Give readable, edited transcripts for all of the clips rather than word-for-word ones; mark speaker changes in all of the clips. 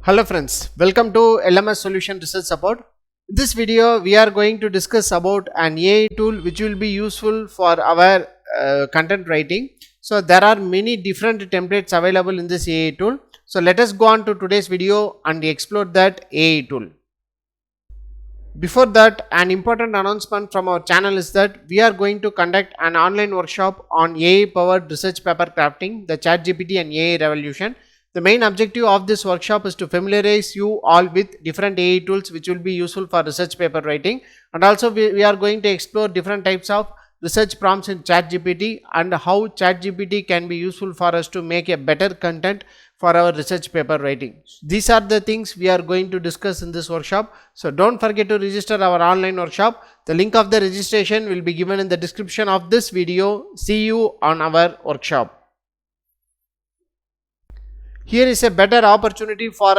Speaker 1: Hello friends, welcome to LMS Solution Research Support. In this video, we are going to discuss about an AI tool which will be useful for our content writing. So there are many different templates available in this AI tool. So let us go on to today's video and explore that AI tool. Before that, an important announcement from our channel is that we are going to conduct an online workshop on AI powered research paper crafting, the ChatGPT and AI revolution. The main objective of this workshop is to familiarize you all with different AI tools which will be useful for research paper writing, and also we are going to explore different types of research prompts in ChatGPT and how ChatGPT can be useful for us to make a better content for our research paper writing. These are the things we are going to discuss in this workshop. So don't forget to register our online workshop. The link of the registration will be given in the description of this video. See you on our workshop. Here is a better opportunity for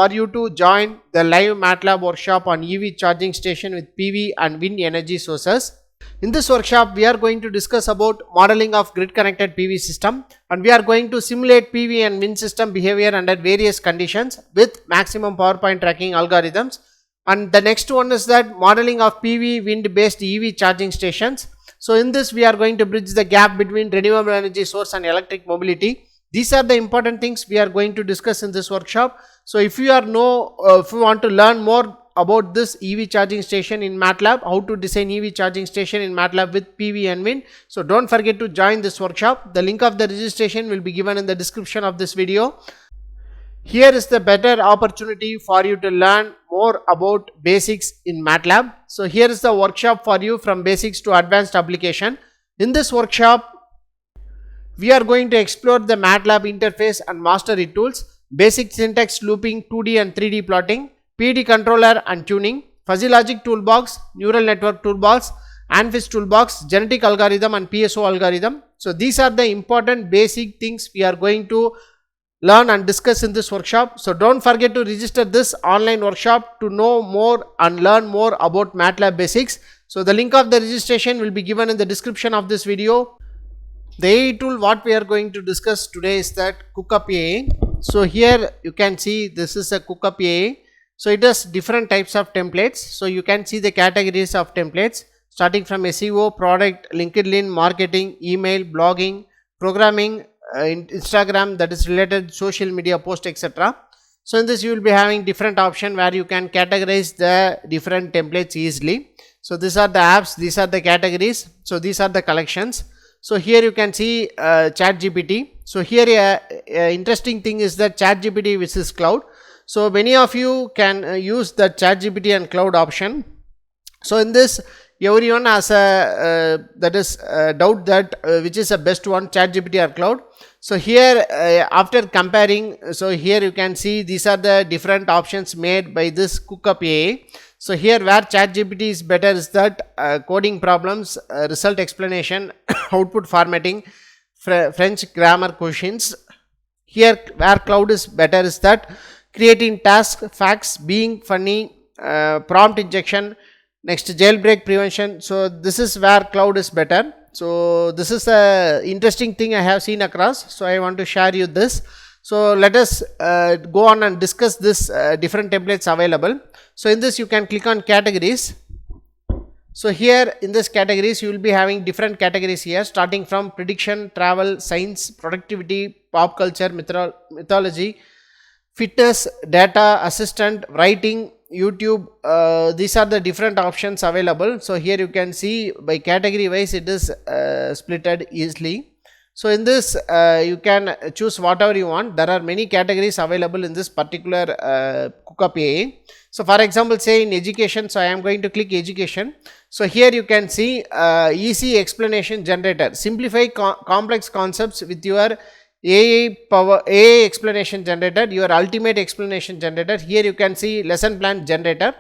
Speaker 1: you to join the live MATLAB workshop on EV charging station with PV and wind energy sources. In this workshop, we are going to discuss about modeling of grid connected PV system, and we are going to simulate PV and wind system behavior under various conditions with maximum power point tracking algorithms. And the next one is that modeling of PV wind based EV charging stations. So in this, we are going to bridge the gap between renewable energy source and electric mobility. These are the important things we are going to discuss in this workshop. So if you want to learn more about this EV charging station in MATLAB, how to design EV charging station in MATLAB with PV and wind, so don't forget to join this workshop. The link of the registration will be given in the description of this video. Here is the better opportunity for you to learn more about basics in MATLAB. So here is the workshop for you from basics to advanced application. In this workshop, we are going to explore the MATLAB interface and mastery tools, basic syntax looping, 2D and 3D plotting, PD controller and tuning, fuzzy logic toolbox, neural network toolbox, ANFIS toolbox, genetic algorithm and PSO algorithm. So these are the important basic things we are going to learn and discuss in this workshop. So don't forget to register this online workshop to know more and learn more about MATLAB basics. So the link of the registration will be given in the description of this video. The AI tool what we are going to discuss today is that Cookup AI. So here you can see this is a Cookup AI. So it has different types of templates. So you can see the categories of templates starting from SEO, product, LinkedIn, marketing, email, blogging, programming, Instagram, that is related social media post, etc. So in this you will be having different option where you can categorize the different templates easily. So these are the apps, these are the categories, so these are the collections. So here you can see ChatGPT. So here interesting thing is that ChatGPT versus cloud. So many of you can use the ChatGPT and cloud option. So in this, everyone has a doubt that which is the best one, ChatGPT or cloud. So here after comparing, so here you can see these are the different options made by this Cookup AI. So here where ChatGPT is better is that coding problems, result explanation, output formatting, French grammar questions. Here where cloud is better is that creating task, facts, being funny, prompt injection, next jailbreak prevention. So this is where cloud is better. So this is a interesting thing I have seen across. So I want to share you this. So let us go on and discuss this different templates available. So in this you can click on categories. So here in this categories you will be having different categories here starting from prediction, travel, science, productivity, pop culture, mythology, fitness, data, assistant, writing, YouTube. These are the different options available. So here you can see by category wise it is splitted easily. So in this you can choose whatever you want. There are many categories available in this particular Cookup AI. So for example, say in education, so I am going to click education. So here you can see easy explanation generator. Simplify complex concepts with your AI explanation generator, your ultimate explanation generator. Here you can see lesson plan generator.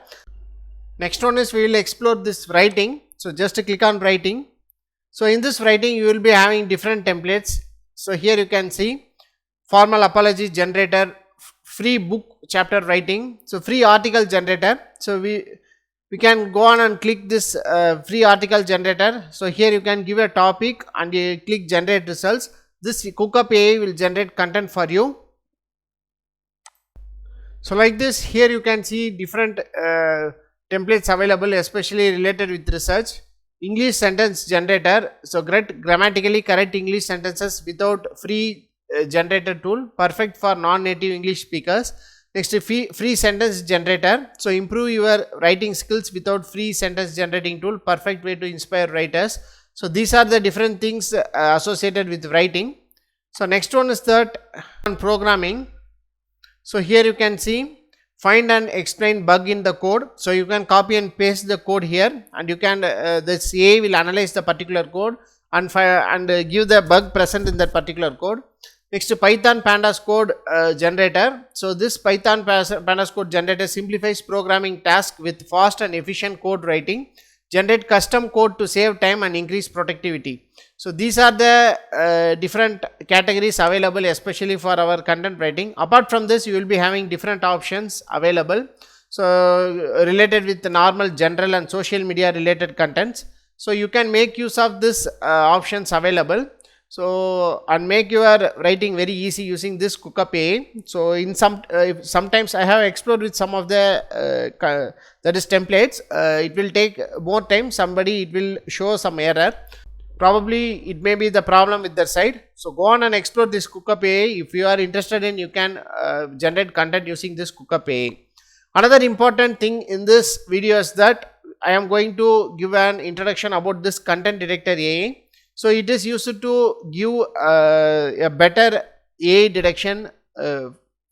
Speaker 1: Next one is we will explore this writing. So just click on writing. So in this writing you will be having different templates. So here you can see formal apology generator, free book chapter writing, so free article generator. So we can go on and click this free article generator. So here you can give a topic and you click generate results. This Cookup AI will generate content for you. So like this, here you can see different templates available, especially related with research. English sentence generator, so grammatically correct English sentences without free generator tool, perfect for non-native English speakers. Next, free sentence generator, so improve your writing skills without free sentence generating tool, perfect way to inspire writers. So these are the different things associated with writing. So next one is that on programming. So here you can see find and explain bug in the code. So you can copy and paste the code here, and you can this AI will analyze the particular code and give the bug present in that particular code. Next, Python pandas code generator. So this Python pandas code generator simplifies programming task with fast and efficient code writing, generate custom code to save time and increase productivity. So these are the different categories available, especially for our content writing. Apart from this, you will be having different options available, so related with the normal general and social media related contents. So you can make use of this options available, so and make your writing very easy using this Cookup AI. So in sometimes I have explored with some of the that is templates, it will take more time, it will show some error, probably it may be the problem with their side. So go on and explore this Cookup AI. If you are interested in, you can generate content using this Cookup AI. Another important thing in this video is that I am going to give an introduction about this Content Detector AI. So it is used to give a better AI detection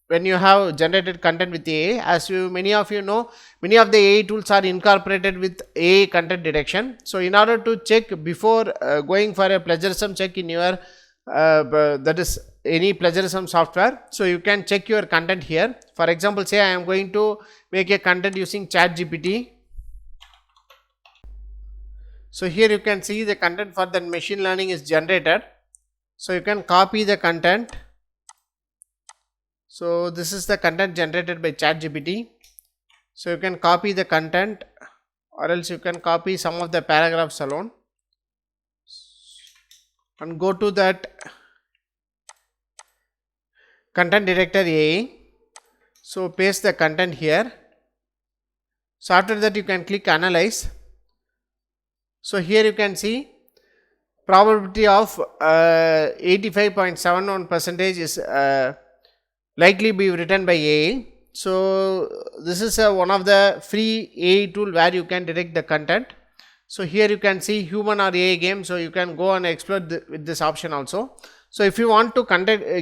Speaker 1: when you have generated content with AI. As many of you know, many of the AI tools are incorporated with AI content detection. So in order to check before going for a plagiarism check in your that is any plagiarism software, so you can check your content here. For example, say I am going to make a content using ChatGPT. So here you can see the content for that machine learning is generated. So you can copy the content. So this is the content generated by ChatGPT. So you can copy the content, or else you can copy some of the paragraphs alone and go to that Content Detector AI. So paste the content here. So after that you can click analyze. So here you can see probability of 85.71% is likely be written by AI. So this is one of the free AI tool where you can detect the content. So here you can see human or AI game. So you can go and explore with this option also. So if you want to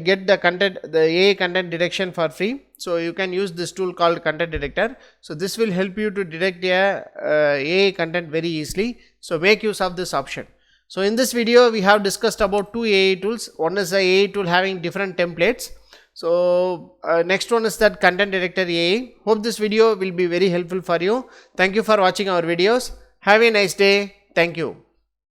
Speaker 1: get the AI content detection for free, so you can use this tool called Content Detector. So this will help you to detect AI content very easily. So make use of this option. So in this video we have discussed about two AI tools. One is the AI tool having different templates. So next one is that Content Detector AI. Hope this video will be very helpful for you. Thank you for watching our videos. Have a nice day. Thank you.